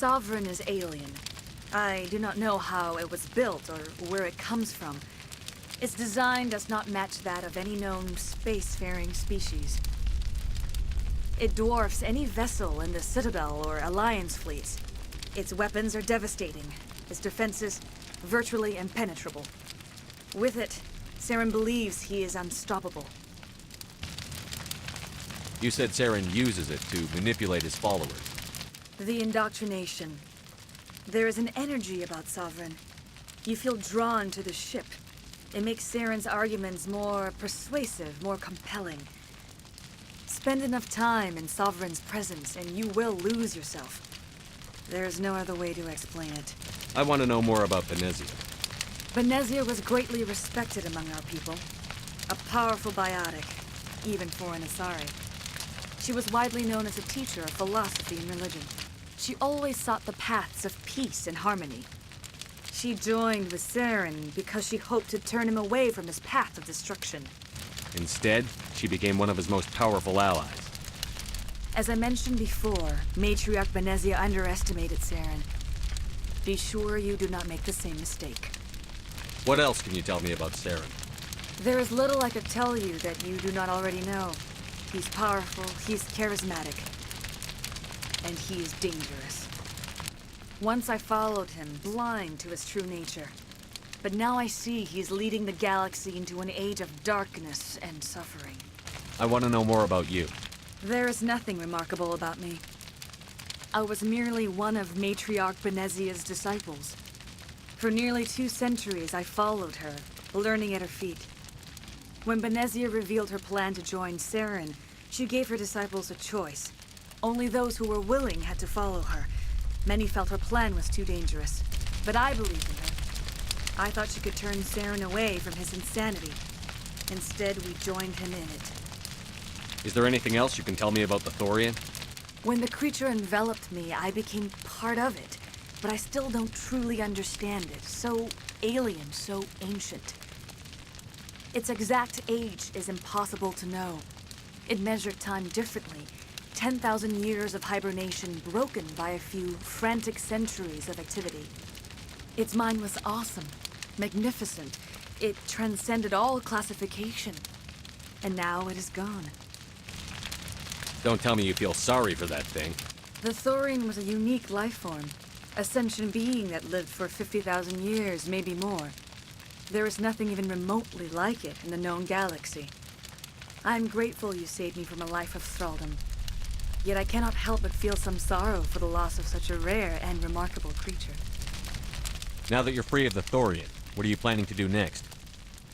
Sovereign is alien. I do not know how it was built or where it comes from. Its design does not match that of any known spacefaring species. It dwarfs any vessel in the Citadel or Alliance fleets. Its weapons are devastating, its defenses virtually impenetrable. With it, Saren believes he is unstoppable. You said Saren uses it to manipulate his followers. The indoctrination. There is an energy about Sovereign. You feel drawn to the ship. It makes Saren's arguments more persuasive, more compelling. Spend enough time in Sovereign's presence and you will lose yourself. There is no other way to explain it. I want to know more about Benezia. Benezia was greatly respected among our people. A powerful biotic, even for an Asari. She was widely known as a teacher of philosophy and religion. She always sought the paths of peace and harmony. She joined with Saren because she hoped to turn him away from his path of destruction. Instead, she became one of his most powerful allies. As I mentioned before, Matriarch Benezia underestimated Saren. Be sure you do not make the same mistake. What else can you tell me about Saren? There is little I could tell you that you do not already know. He's powerful, he's charismatic, and he is dangerous. Once I followed him, blind to his true nature. But now I see he's leading the galaxy into an age of darkness and suffering. I want to know more about you. There is nothing remarkable about me. I was merely one of Matriarch Benezia's disciples. For nearly 2 centuries, I followed her, learning at her feet. When Benezia revealed her plan to join Saren, she gave her disciples a choice. Only those who were willing had to follow her. Many felt her plan was too dangerous, but I believed in her. I thought she could turn Saren away from his insanity. Instead, we joined him in it. Is there anything else you can tell me about the Thorian? When the creature enveloped me, I became part of it, but I still don't truly understand it. So alien, so ancient. Its exact age is impossible to know. It measured time differently. 10,000 years of hibernation broken by a few frantic centuries of activity. Its mind was awesome, magnificent. It transcended all classification. And now it is gone. Don't tell me you feel sorry for that thing. The Thorian was a unique life form. A sentient being that lived for 50,000 years, maybe more. There is nothing even remotely like it in the known galaxy. I am grateful you saved me from a life of thraldom. Yet I cannot help but feel some sorrow for the loss of such a rare and remarkable creature. Now that you're free of the Thorian, what are you planning to do next?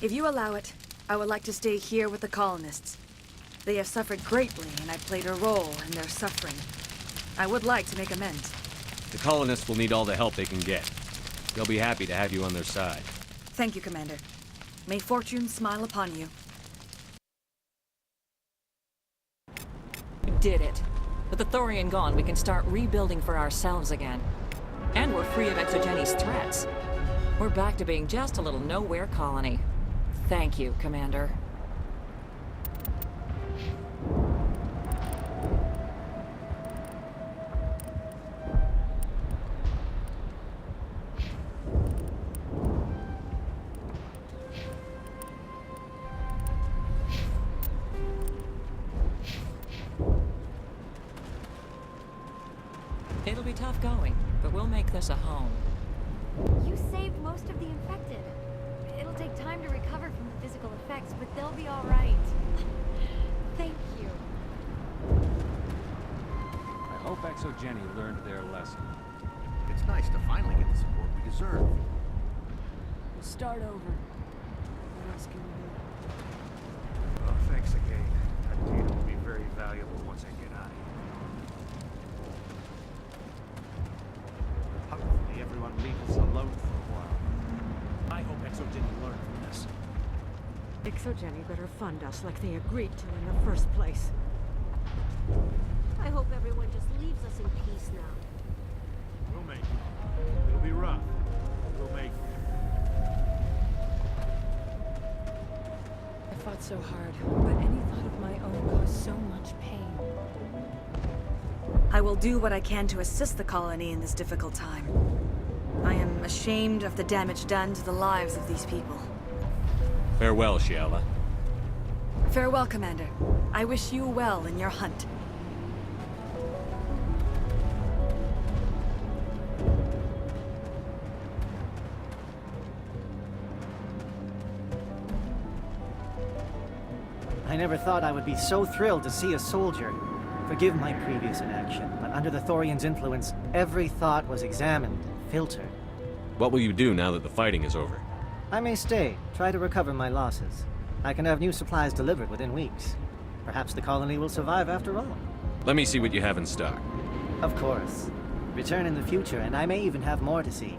If you allow it, I would like to stay here with the colonists. They have suffered greatly, and I played a role in their suffering. I would like to make amends. The colonists will need all the help they can get. They'll be happy to have you on their side. Thank you, Commander. May fortune smile upon you. We did it. With the Thorian gone, we can start rebuilding for ourselves again. And we're free of Exogeni's threats. We're back to being just a little nowhere colony. Thank you, Commander. It'll be tough going, but we'll make this a home. You saved most of the infected. It'll take time to recover from the physical effects, but they'll be all right. Thank you. I hope Exogeni learned their lesson. It's nice to finally get the support we deserve. We'll start over. What else can we do? Oh, thanks again. That data will be very valuable once I get out of here. Hopefully everyone leaves us alone for a while. I hope Exogeni learned from this. Exogeni better fund us like they agreed to in the first place. I hope everyone just leaves us in peace now. We'll make it. It'll be rough. We'll make it. I fought so hard, but any thought of my own caused so much pain. I will do what I can to assist the colony in this difficult time. I am ashamed of the damage done to the lives of these people. Farewell, Shiala. Farewell, Commander. I wish you well in your hunt. I never thought I would be so thrilled to see a soldier. Forgive my previous inaction, but under the Thorians' influence, every thought was examined, filtered. What will you do now that the fighting is over? I may stay, try to recover my losses. I can have new supplies delivered within weeks. Perhaps the colony will survive after all. Let me see what you have in stock. Of course. Return in the future, and I may even have more to see.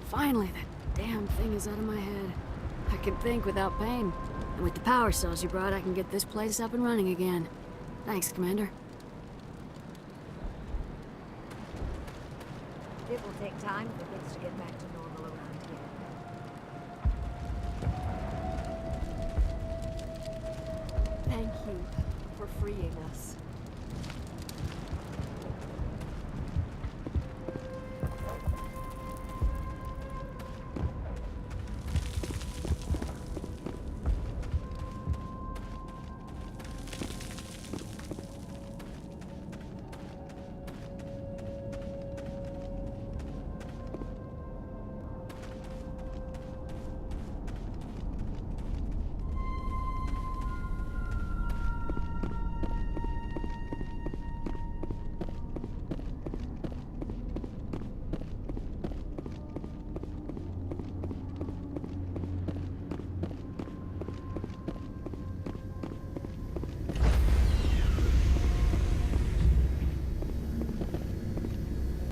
Finally, that damn thing is out of my head. I can think without pain. And with the power cells you brought, I can get this place up and running again. Thanks, Commander. It will take time for things to get back to normal around here. Thank you for freeing us.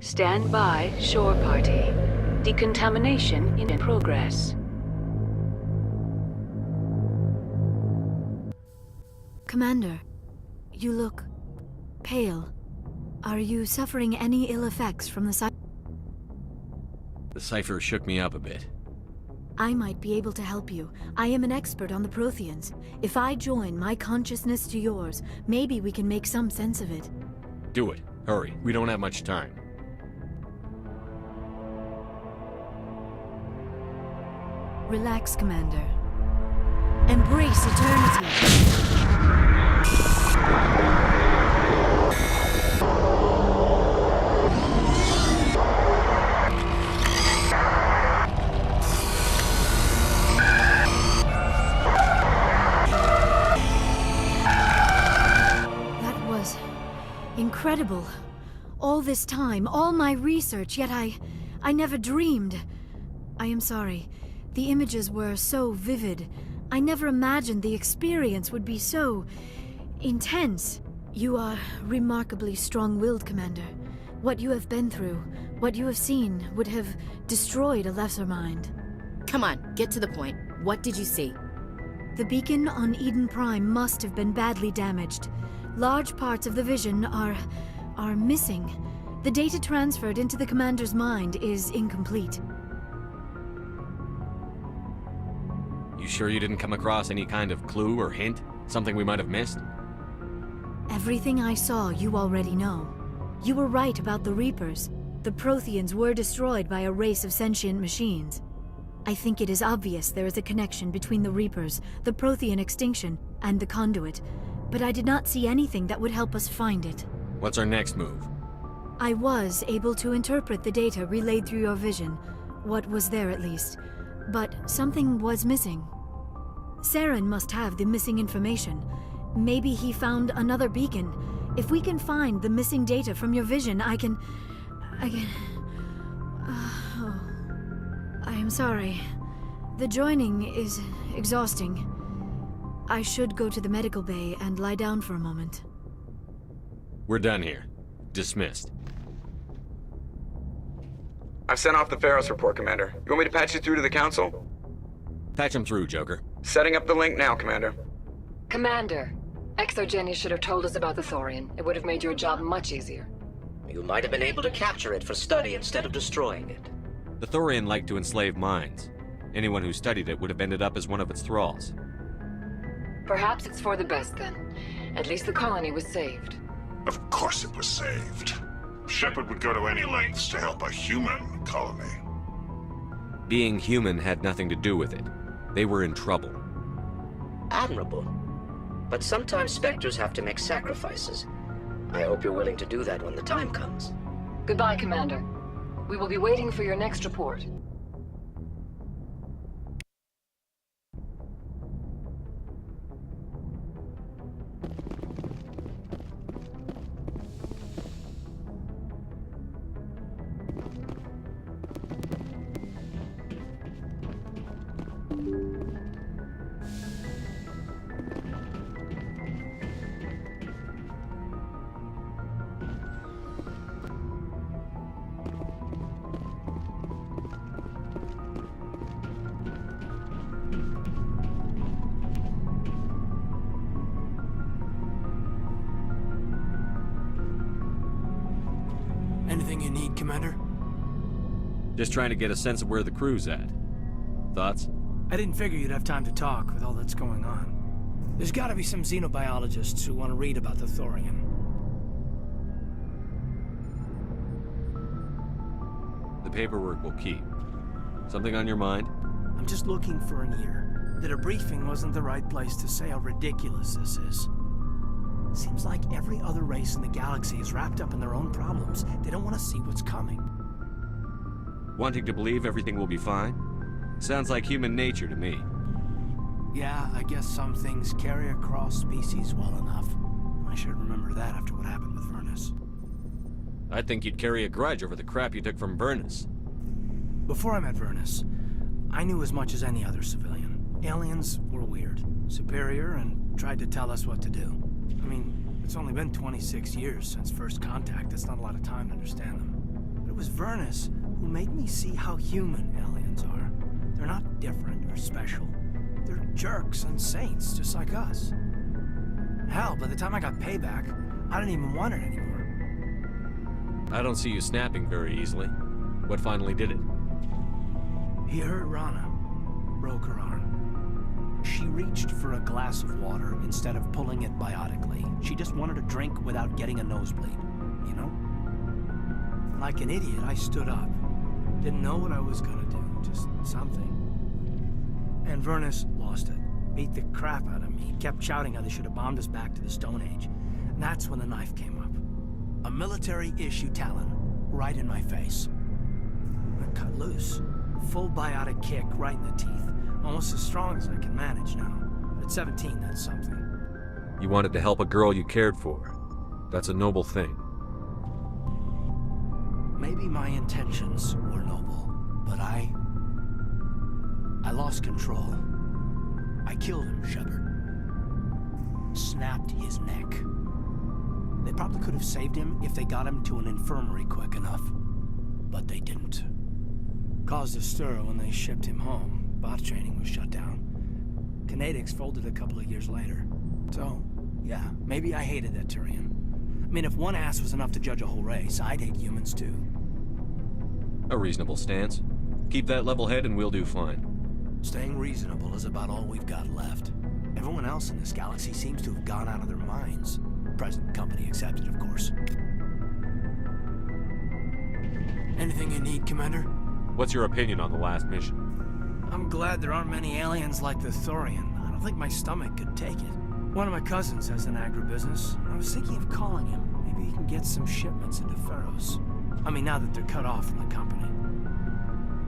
Stand by, shore party. Decontamination in progress. Commander, you look pale. Are you suffering any ill effects from the The cipher shook me up a bit. I might be able to help you. I am an expert on the Protheans. If I join my consciousness to yours, maybe we can make some sense of it. Do it. Hurry. We don't have much time. Relax, Commander. Embrace eternity. That was incredible. All this time, all my research, yet I never dreamed. I am sorry. The images were so vivid. I never imagined the experience would be so intense. You are remarkably strong-willed, Commander. What you have been through, what you have seen, would have destroyed a lesser mind. Come on, get to the point. What did you see? The beacon on Eden Prime must have been badly damaged. Large parts of the vision are missing. The data transferred into the Commander's mind is incomplete. You sure you didn't come across any kind of clue or hint? Something we might have missed? Everything I saw, you already know. You were right about the Reapers. The Protheans were destroyed by a race of sentient machines. I think it is obvious there is a connection between the Reapers, the Prothean extinction, and the Conduit, but I did not see anything that would help us find it. What's our next move? I was able to interpret the data relayed through your vision, what was there at least, but something was missing. Saren must have the missing information. Maybe he found another beacon. If we can find the missing data from your vision, I can... Oh. I am sorry. The joining is exhausting. I should go to the medical bay and lie down for a moment. We're done here. Dismissed. I've sent off the Pharos report, Commander. You want me to patch you through to the Council? Patch him through, Joker. Setting up the link now, Commander. Commander, ExoGeni should have told us about the Thorian. It would have made your job much easier. You might have been able to capture it for study instead of destroying it. The Thorian liked to enslave minds. Anyone who studied it would have ended up as one of its thralls. Perhaps it's for the best then. At least the colony was saved. Of course it was saved. Shepard would go to any lengths to help a human colony. Being human had nothing to do with it. They were in trouble. Admirable. But sometimes Spectres have to make sacrifices. I hope you're willing to do that when the time comes. Goodbye, Commander. We will be waiting for your next report. Anything you need, Commander? Just trying to get a sense of where the crew's at. Thoughts? I didn't figure you'd have time to talk with all that's going on. There's gotta be some xenobiologists who want to read about the Thorian. The paperwork will keep. Something on your mind? I'm just looking for an ear. The debriefing wasn't the right place to say how ridiculous this is. Seems like every other race in the galaxy is wrapped up in their own problems. They don't want to see what's coming. Wanting to believe everything will be fine? Sounds like human nature to me. Yeah, I guess some things carry across species well enough. I should remember that after what happened with Vernus. I think you'd carry a grudge over the crap you took from Vernus. Before I met Vernus, I knew as much as any other civilian. Aliens were weird, superior, and tried to tell us what to do. I mean, it's only been 26 years since first contact. That's not a lot of time to understand them. But it was Vernus who made me see how human aliens are. They're not different or special. They're jerks and saints, just like us. Hell, by the time I got payback, I didn't even want it anymore. I don't see you snapping very easily. What finally did it? He hurt Rana. Broke her arm. She reached for a glass of water instead of pulling it biotically. She just wanted a drink without getting a nosebleed, you know? Like an idiot, I stood up. Didn't know what I was gonna do, just something. And Vernus lost it. Beat the crap out of me. Kept shouting how they should have bombed us back to the Stone Age. And that's when the knife came up. A military-issue Talon, right in my face. I cut loose. Full biotic kick right in the teeth. Almost as strong as I can manage now. At 17, that's something. You wanted to help a girl you cared for. That's a noble thing. Maybe my intentions were noble, but I lost control. I killed him, Shepard. Snapped his neck. They probably could have saved him if they got him to an infirmary quick enough. But they didn't. Caused a stir when they shipped him home. Bot training was shut down. Kinetics folded a couple of years later. So, yeah, maybe I hated that Turian. I mean, if one ass was enough to judge a whole race, I'd hate humans too. A reasonable stance. Keep that level head and we'll do fine. Staying reasonable is about all we've got left. Everyone else in this galaxy seems to have gone out of their minds. Present company accepted, of course. Anything you need, Commander? What's your opinion on the last mission? I'm glad there aren't many aliens like the Thorian. I don't think my stomach could take it. One of my cousins has an agribusiness. I was thinking of calling him. Maybe we can get some shipments into Pharos. I mean, now that they're cut off from the company.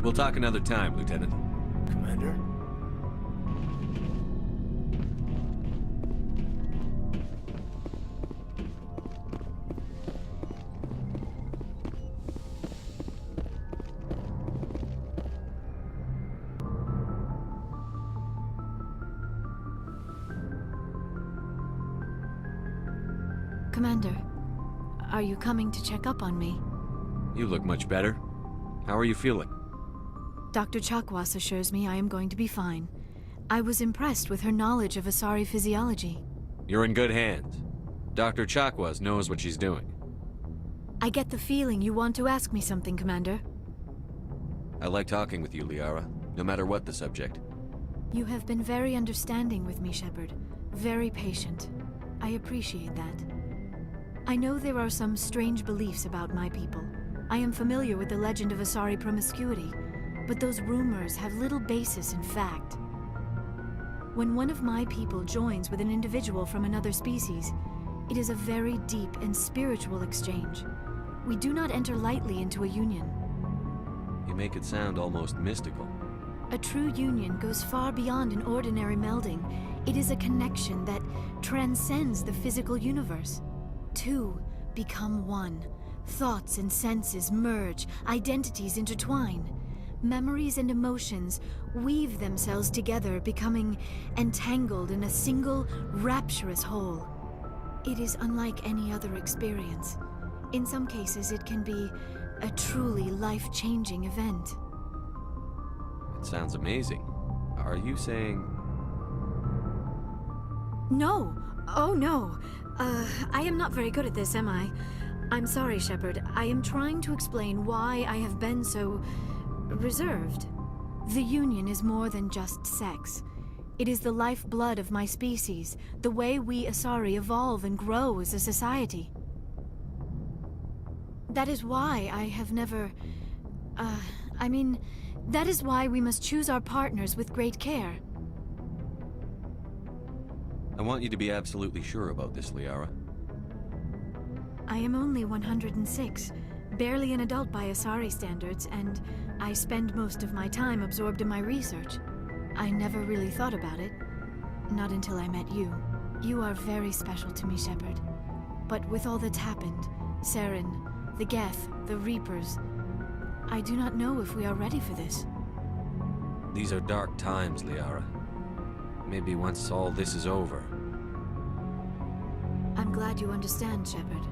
We'll talk another time, Lieutenant. Commander? Commander, are you coming to check up on me? You look much better. How are you feeling? Dr. Chakwas assures me I am going to be fine. I was impressed with her knowledge of Asari physiology. You're in good hands. Dr. Chakwas knows what she's doing. I get the feeling you want to ask me something, Commander. I like talking with you, Liara, no matter what the subject. You have been very understanding with me, Shepard. Very patient. I appreciate that. I know there are some strange beliefs about my people. I am familiar with the legend of Asari promiscuity, but those rumors have little basis in fact. When one of my people joins with an individual from another species, it is a very deep and spiritual exchange. We do not enter lightly into a union. You make it sound almost mystical. A true union goes far beyond an ordinary melding. It is a connection that transcends the physical universe. Two become one. Thoughts and senses merge, identities intertwine. Memories and emotions weave themselves together, becoming entangled in a single, rapturous whole. It is unlike any other experience. In some cases, it can be a truly life-changing event. It sounds amazing. Are you saying... No! Oh, no! I am not very good at this, am I? I'm sorry, Shepard. I am trying to explain why I have been so... reserved. The Union is more than just sex. It is the lifeblood of my species, the way we Asari evolve and grow as a society. That is why I have never... that is why we must choose our partners with great care. I want you to be absolutely sure about this, Liara. I am only 106, barely an adult by Asari standards, and I spend most of my time absorbed in my research. I never really thought about it. Not until I met you. You are very special to me, Shepard. But with all that's happened, Saren, the Geth, the Reapers, I do not know if we are ready for this. These are dark times, Liara. Maybe once all this is over. I'm glad you understand, Shepard.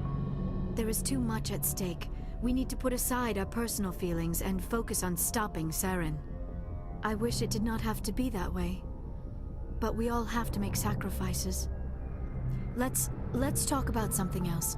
There is too much at stake. We need to put aside our personal feelings and focus on stopping Saren. I wish it did not have to be that way. But we all have to make sacrifices. Let's talk about something else.